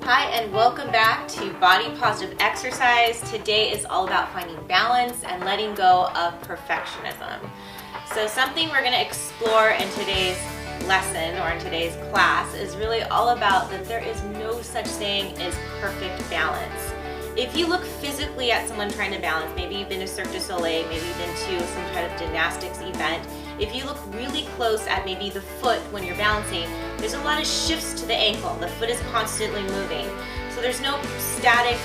Hi, and welcome back to Body Positive Exercise. Today is all about finding balance and letting go of perfectionism. So something we're going to explore in today's lesson or in today's class is really all about that there is no such thing as perfect balance. If you look physically at someone trying to balance, maybe you've been to Cirque du Soleil, maybe you've been to some kind of gymnastics event, if you look really close at maybe the foot when you're balancing, there's a lot of shifts to the ankle. The foot is constantly moving. So there's no static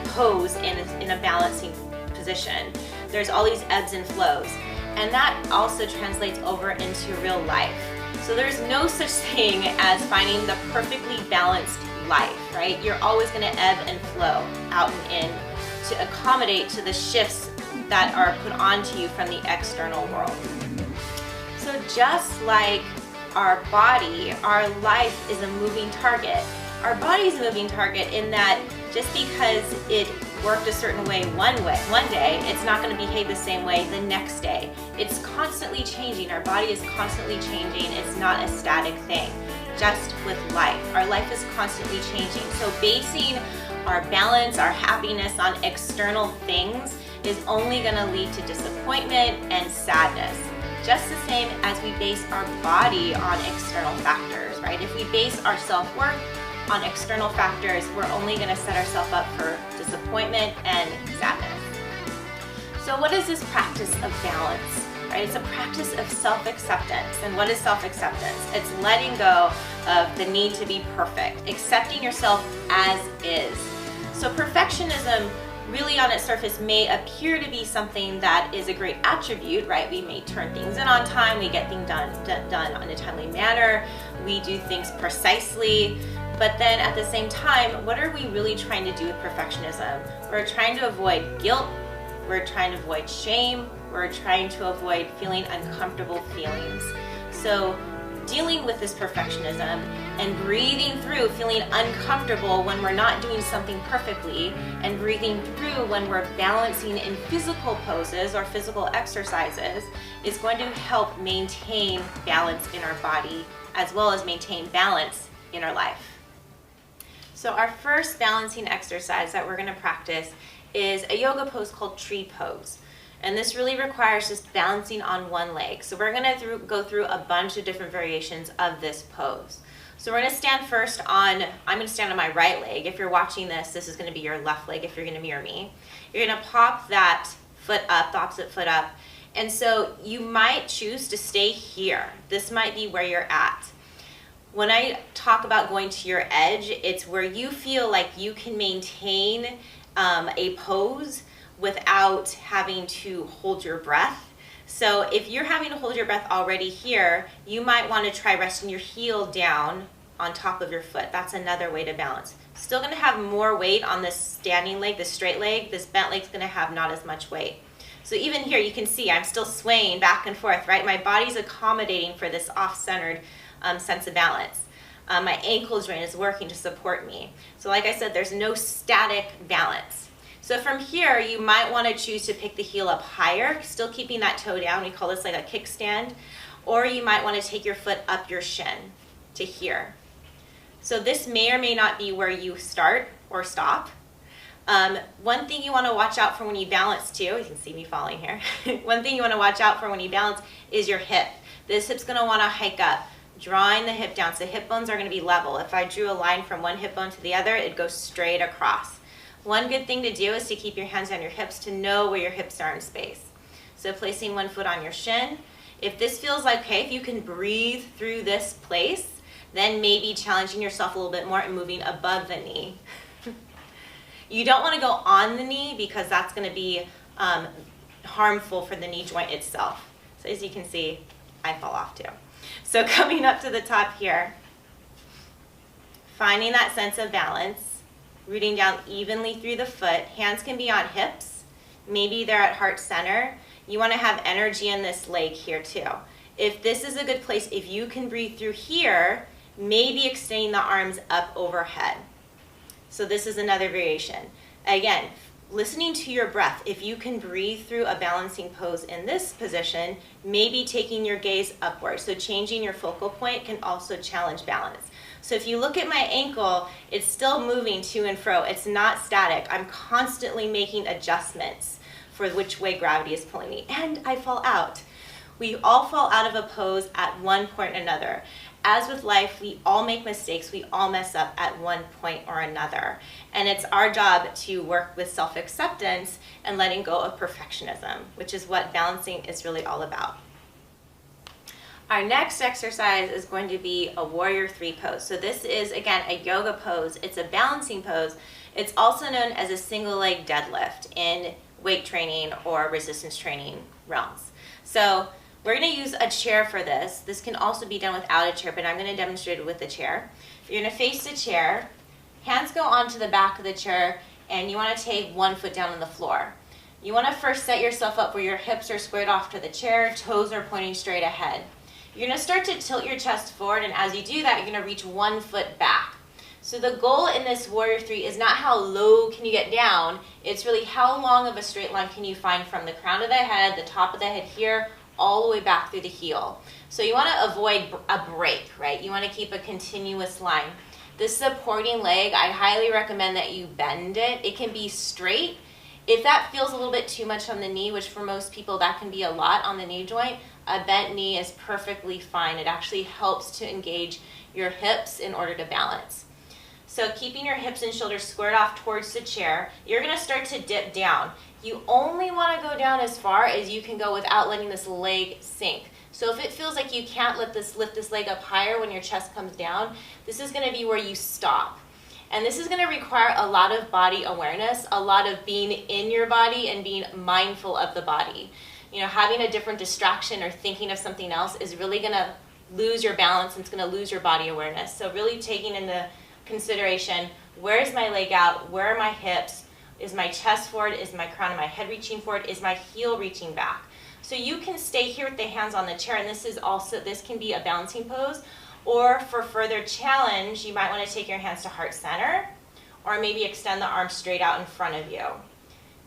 pose in a balancing position. There's all these ebbs and flows. And that also translates over into real life. So there's no such thing as finding the perfectly balanced life, right? You're always going to ebb and flow out and in to accommodate to the shifts that are put onto you from the external world. So just like our body, our life is a moving target. Our body is a moving target in that just because it worked a certain way one day, it's not going to behave the same way the next day. It's constantly changing. Our body is constantly changing. It's not a static thing. Just with life. Our life is constantly changing. So basing our balance, our happiness on external things is only going to lead to disappointment and sadness. Just the same as we base our body on external factors, right? If we base our self-worth on external factors, we're only going to set ourselves up for disappointment and sadness. So what is this practice of balance, right? It's a practice of self-acceptance. And what is self-acceptance? It's letting go of the need to be perfect, accepting yourself as is. So perfectionism really on its surface may appear to be something that is a great attribute, right? We may turn things in on time, we get things done in a timely manner, we do things precisely, but then at the same time, what are we really trying to do with perfectionism? We're trying to avoid guilt, we're trying to avoid shame, we're trying to avoid feeling uncomfortable feelings. So dealing with this perfectionism and breathing through feeling uncomfortable when we're not doing something perfectly and breathing through when we're balancing in physical poses or physical exercises is going to help maintain balance in our body as well as maintain balance in our life. So our first balancing exercise that we're going to practice is a yoga pose called tree pose. And this really requires just balancing on one leg. So we're going to go through a bunch of different variations of this pose. So we're going to stand first on, I'm going to stand on my right leg. If you're watching this, this is going to be your left leg if you're going to mirror me. You're going to pop that foot up, the opposite foot up. And so you might choose to stay here. This might be where you're at. When I talk about going to your edge, it's where you feel like you can maintain a pose without having to hold your breath. So if you're having to hold your breath already here, you might want to try resting your heel down on top of your foot. That's another way to balance. Still going to have more weight on this standing leg, this straight leg. This bent leg's going to have not as much weight. So even here you can see I'm still swaying back and forth, right? My body's accommodating for this off-centered sense of balance. My ankle joint is working to support me. So like I said, there's no static balance. So from here, you might want to choose to pick the heel up higher, still keeping that toe down. We call this like a kickstand. Or you might want to take your foot up your shin to here. So this may or may not be where you start or stop. One thing you want to watch out for when you balance too, you can see me falling here. One thing you want to watch out for when you balance is your hip. This hip's going to want to hike up, drawing the hip down. So hip bones are going to be level. If I drew a line from one hip bone to the other, it goes straight across. One good thing to do is to keep your hands on your hips to know where your hips are in space. So placing one foot on your shin. If this feels like, okay, if you can breathe through this place, then maybe challenging yourself a little bit more and moving above the knee. You don't want to go on the knee because that's going to be harmful for the knee joint itself. So as you can see, I fall off too. So coming up to the top here, finding that sense of balance. Rooting down evenly through the foot. Hands can be on hips. Maybe they're at heart center. You want to have energy in this leg here too. If this is a good place, if you can breathe through here, maybe extending the arms up overhead. So this is another variation. Again, listening to your breath. If you can breathe through a balancing pose in this position, maybe taking your gaze upward. So changing your focal point can also challenge balance. So if you look at my ankle, it's still moving to and fro. It's not static. I'm constantly making adjustments for which way gravity is pulling me. And I fall out. We all fall out of a pose at one point or another. As with life, we all make mistakes. We all mess up at one point or another. And it's our job to work with self-acceptance and letting go of perfectionism, which is what balancing is really all about. Our next exercise is going to be a warrior 3 pose. So this is, again, a yoga pose. It's a balancing pose. It's also known as a single leg deadlift in weight training or resistance training realms. So we're going to use a chair for this. This can also be done without a chair, but I'm going to demonstrate it with a chair. You're going to face the chair, hands go onto the back of the chair, and you want to take one foot down on the floor. You want to first set yourself up where your hips are squared off to the chair, toes are pointing straight ahead. You're going to start to tilt your chest forward, and as you do that, you're going to reach 1 foot back. So the goal in this warrior 3 is not how low can you get down, it's really how long of a straight line can you find from the crown of the head, the top of the head here, all the way back through the heel. So you want to avoid a break, right? You want to keep a continuous line. This supporting leg, I highly recommend that you bend it. It can be straight. If that feels a little bit too much on the knee, which for most people that can be a lot on the knee joint, a bent knee is perfectly fine. It actually helps to engage your hips in order to balance. So keeping your hips and shoulders squared off towards the chair, you're going to start to dip down. You only want to go down as far as you can go without letting this leg sink. So if it feels like you can't lift this leg up higher when your chest comes down, this is going to be where you stop. And this is going to require a lot of body awareness, a lot of being in your body and being mindful of the body. You know, having a different distraction or thinking of something else is really going to lose your balance and it's going to lose your body awareness. So really taking into consideration, where is my leg out? Where are my hips? Is my chest forward? Is my crown of my head reaching forward? Is my heel reaching back? So you can stay here with the hands on the chair, and this can be a balancing pose. Or for further challenge, you might want to take your hands to heart center, or maybe extend the arms straight out in front of you.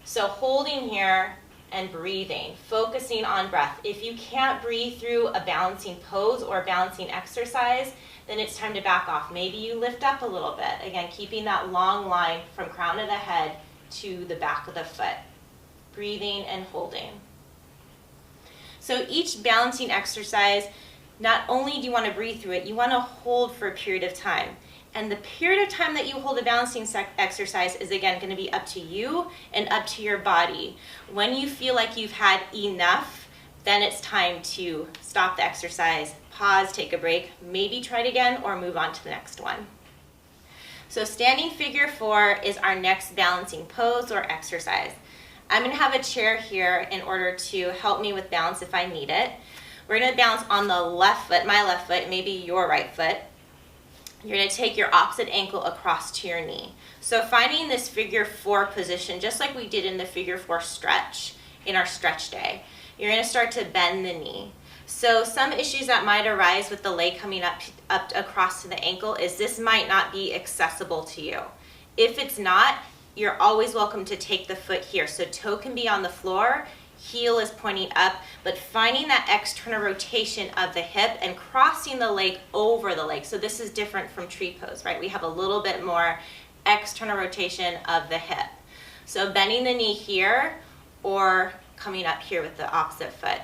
So holding here and breathing, focusing on breath. If you can't breathe through a balancing pose or a balancing exercise, then it's time to back off. Maybe you lift up a little bit. Again, keeping that long line from crown of the head to the back of the foot. Breathing and holding. So each balancing exercise, not only do you want to breathe through it, you want to hold for a period of time. And the period of time that you hold a balancing exercise is, again, going to be up to you and up to your body. When you feel like you've had enough, then it's time to stop the exercise, pause, take a break, maybe try it again, or move on to the next one. So standing figure 4 is our next balancing pose or exercise. I'm going to have a chair here in order to help me with balance if I need it. We're going to balance on the left foot, my left foot, maybe your right foot. You're going to take your opposite ankle across to your knee. So finding this figure 4 position, just like we did in the figure 4 stretch, in our stretch day, you're going to start to bend the knee. So some issues that might arise with the leg coming up across to the ankle is this might not be accessible to you. If it's not, you're always welcome to take the foot here. So toe can be on the floor, heel is pointing up, but finding that external rotation of the hip and crossing the leg over the leg. So this is different from tree pose, right? We have a little bit more external rotation of the hip. So bending the knee here or coming up here with the opposite foot.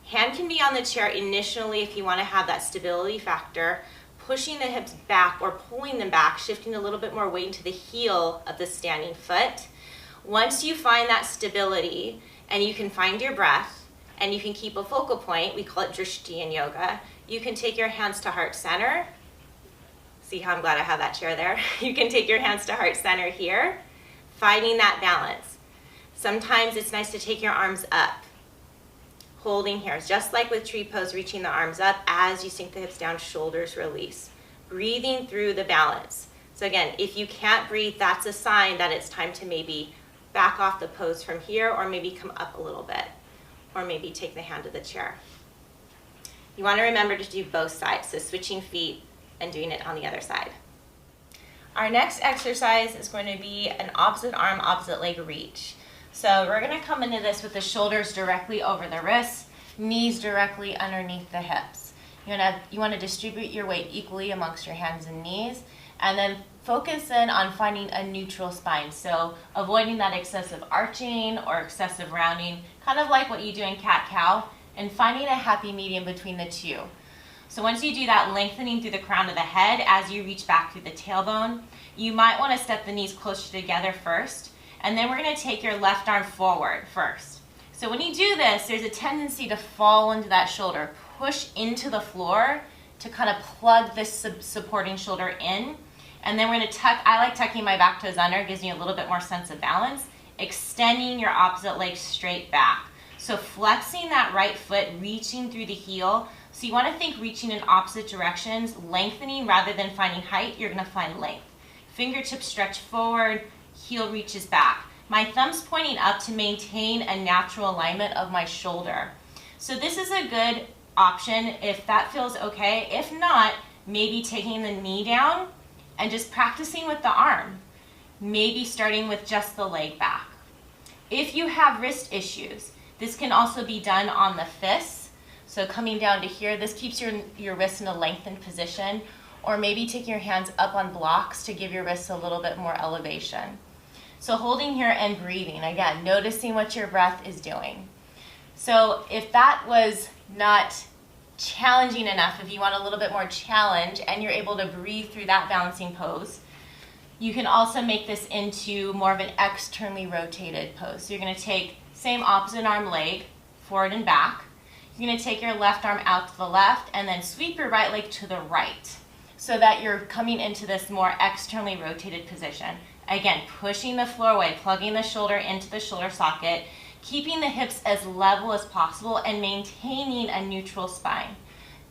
Hand can be on the chair initially if you want to have that stability factor, pushing the hips back or pulling them back, shifting a little bit more weight into the heel of the standing foot. Once you find that stability and you can find your breath and you can keep a focal point, we call it drishti in yoga, you can take your hands to heart center. See how I'm glad I have that chair there? You can take your hands to heart center here, finding that balance. Sometimes it's nice to take your arms up, holding here, just like with tree pose, reaching the arms up as you sink the hips down, shoulders release. Breathing through the balance. So again, if you can't breathe, that's a sign that it's time to maybe back off the pose from here, or maybe come up a little bit, or maybe take the hand to the chair. You want to remember to do both sides, so switching feet and doing it on the other side. Our next exercise is going to be an opposite arm, opposite leg reach. So we're going to come into this with the shoulders directly over the wrists, knees directly underneath the hips. You want to distribute your weight equally amongst your hands and knees, and then focus in on finding a neutral spine. So avoiding that excessive arching or excessive rounding, kind of like what you do in cat-cow, and finding a happy medium between the two. So once you do that, lengthening through the crown of the head as you reach back through the tailbone, you might want to step the knees closer together first, and then we're going to take your left arm forward first. So when you do this, there's a tendency to fall into that shoulder. Push into the floor to kind of plug this supporting shoulder in. And then we're going to tuck, I like tucking my back toes under, it gives me a little bit more sense of balance. Extending your opposite leg straight back. So flexing that right foot, reaching through the heel. So you want to think reaching in opposite directions, lengthening rather than finding height, you're going to find length. Fingertips stretch forward, heel reaches back. My thumb's pointing up to maintain a natural alignment of my shoulder. So this is a good option if that feels okay. If not, maybe taking the knee down and just practicing with the arm. Maybe starting with just the leg back. If you have wrist issues, this can also be done on the fists. So coming down to here, this keeps your wrists in a lengthened position, or maybe taking your hands up on blocks to give your wrists a little bit more elevation. So holding here and breathing, again, noticing what your breath is doing. So if that was not challenging enough, if you want a little bit more challenge and you're able to breathe through that balancing pose, you can also make this into more of an externally rotated pose. So you're going to take same opposite arm leg, forward and back. You're going to take your left arm out to the left and then sweep your right leg to the right so that you're coming into this more externally rotated position. Again, pushing the floor away, plugging the shoulder into the shoulder socket, keeping the hips as level as possible and maintaining a neutral spine.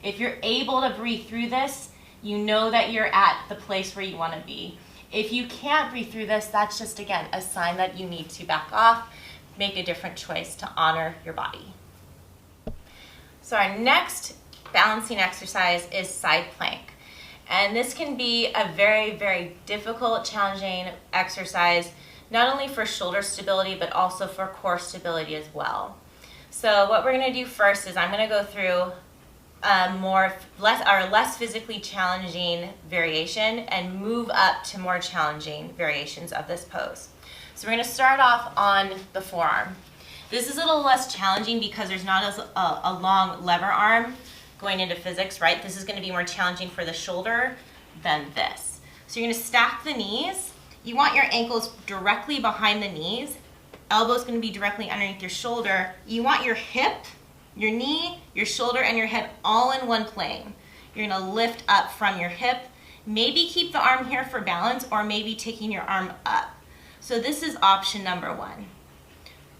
If you're able to breathe through this, you know that you're at the place where you want to be. If you can't breathe through this, that's just, again, a sign that you need to back off, make a different choice to honor your body. So our next balancing exercise is side plank. And this can be a very, very difficult, challenging exercise, not only for shoulder stability, but also for core stability as well. So what we're going to do first is I'm going to go through less physically challenging variation and move up to more challenging variations of this pose. So we're going to start off on the forearm. This is a little less challenging because there's not a long lever arm going into physics, right? This is going to be more challenging for the shoulder than this. So you're going to stack the knees. You want your ankles directly behind the knees. Elbow's going to be directly underneath your shoulder. You want your hip, your knee, your shoulder, and your head all in one plane. You're going to lift up from your hip. Maybe keep the arm here for balance, or maybe taking your arm up. So this is option number one.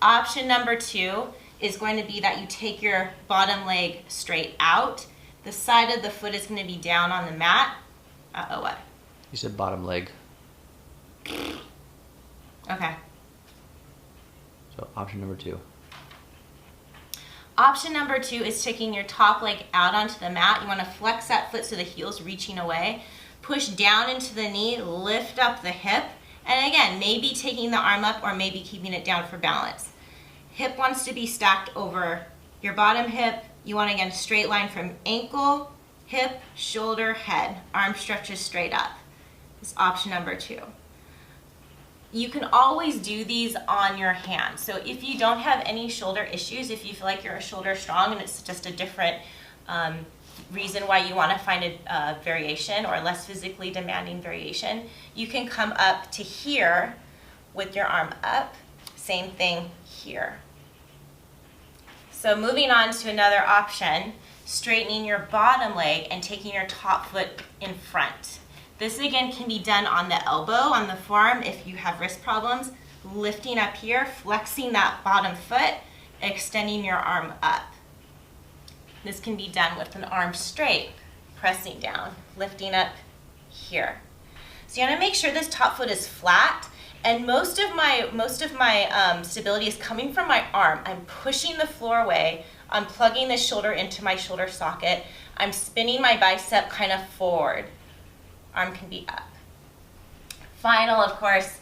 Option number two is going to be that you take your bottom leg straight out. The side of the foot is going to be down on the mat. Uh-oh, what? You said bottom leg. Okay. So option number two. Option number two is taking your top leg out onto the mat. You want to flex that foot so the heel's reaching away. Push down into the knee, lift up the hip. And again, maybe taking the arm up or maybe keeping it down for balance. Hip wants to be stacked over your bottom hip. You want to, again, straight line from ankle, hip, shoulder, head. Arm stretches straight up. This is option number two. You can always do these on your hands. So if you don't have any shoulder issues, if you feel like you're a shoulder strong and it's just a different reason why you want to find a variation or less physically demanding variation, you can come up to here with your arm up. Same thing here. So moving on to another option, straightening your bottom leg and taking your top foot in front. This again can be done on the elbow, on the forearm if you have wrist problems, lifting up here, flexing that bottom foot, extending your arm up. This can be done with an arm straight, pressing down, lifting up here. So you want to make sure this top foot is flat, and most of my stability is coming from my arm. I'm pushing the floor away. I'm plugging the shoulder into my shoulder socket. I'm spinning my bicep kind of forward. Arm can be up. final, of course,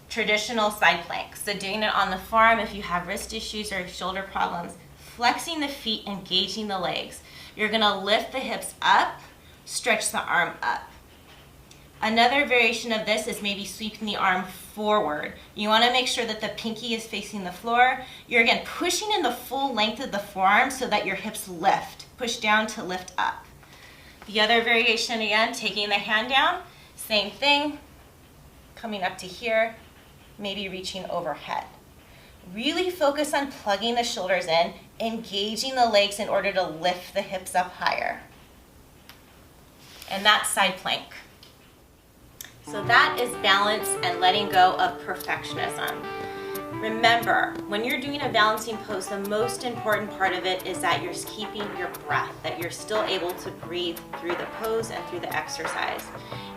traditional side plank. So doing it on the forearm if you have wrist issues or shoulder problems. Flexing the feet, engaging the legs. You're gonna lift the hips up, stretch the arm up. Another variation of this is maybe sweeping the arm forward. You wanna make sure that the pinky is facing the floor. You're again pushing in the full length of the forearm so that your hips lift. Push down to lift up. The other variation again, taking the hand down, same thing, coming up to here, maybe reaching overhead. Really focus on plugging the shoulders in, engaging the legs in order to lift the hips up higher. And that's side plank. So that is balance and letting go of perfectionism. Remember, when you're doing a balancing pose, the most important part of it is that you're keeping your breath, that you're still able to breathe through the pose and through the exercise.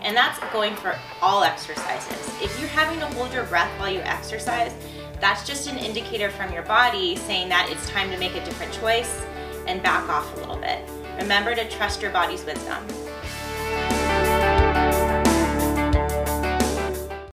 And that's going for all exercises. If you're having to hold your breath while you exercise, that's just an indicator from your body saying that it's time to make a different choice and back off a little bit. Remember to trust your body's wisdom.